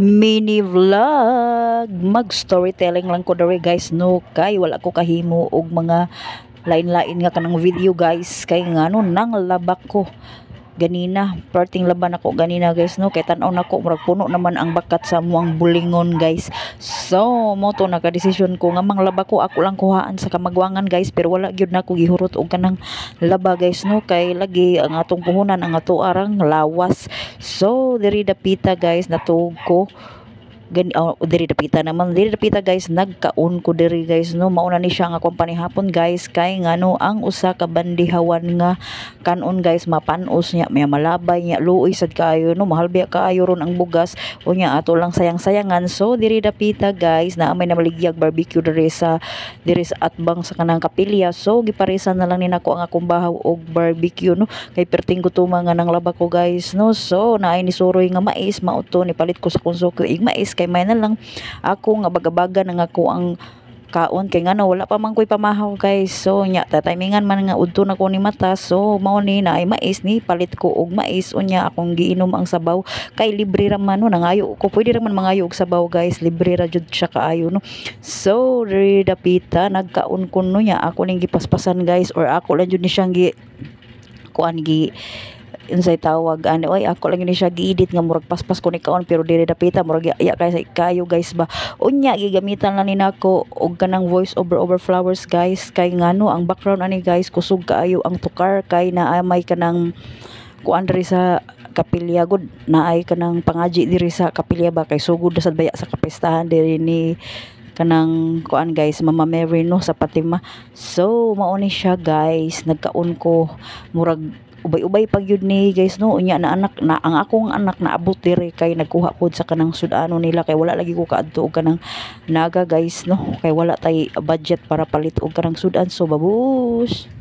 mini vlog. Mag storytelling lang ko dere guys no, kay wala ko kahimo og mga lain-lain nga kanang video guys, kay ngano nang labak ko ganina, parting laban ako ganina guys no, kay tan-aw nako murag puno naman ang bakat sa muang bulingon guys. So mo to naka-desisyon ko nga manglaba ko, ako lang kuhaan sa kamagwangan guys, pero wala gyud nako gihurot og kanang laba guys no, kay lagi ang atong puhunan ang ato arang lawas. So diri dapita guys natug ko diri dapita guys, nagkaon ko diri guys no, mauna ni siya nga company hapon guys, kay ngano ang usa ka bandihawan nga kanon guys mapanos niya, may malabay niya, luoy sad kaayo no, mahal biya kaayo ron ang bugas unya ato lang sayang-sayangan. So diri dapita guys na may namaligyag barbecue diri sa atbang sa kanang kapilya. So giparisan na lang ni nako ang akong bahaw og barbecue no, kay perting gutuman nga nang laba ko guys no. So naay ni suroy nga mais, mauto ni palit ko sa konsuko ig mais, kay may na lang ako nga bagabaga ng ako ang kaon, kay ngano wala pa man ko'y pamahaw guys. So nya tatimingan man nga udto na ko ni mata, so mao ni na ay mais ni palit ko og mais unya akong giinom ang sabaw, kay libre ra man no, nangayo ko pwede ra man mangayo og sabaw guys, libre ra jud siya kaayo no. So diri dapita nagkaon ko no nya, ako ning gipaspasan guys, or ako lang jud ni siyang kuan unsay tawag ano, ay ako lang ni siya giedit nga murag paspas ko ni kaon, pero diri dapita murag iya kayo guys ba unya gigamitan lang ni nako og kanang voice over flowers guys, kay ngano ang background ani guys kusog kaayo ang tukar, kay naamay kanang kuan diri sa kapilya gud, naay kanang pangaji diri sa kapilya ba, kay sugod na sad baya sa kapistahan diri ni kanang kuan guys Mama Mary no sa Fatima. So mao ni siya guys, nagkaon ko murag ubay-ubay pag yun ni guys no, unya na anak na ang akong anak naabot diri, kay nagkuha pod sa kanang sudano nila, kay wala lagi ko kaadto og kanang naga guys no, kay wala tay budget para palit og kanang sudan. So babush.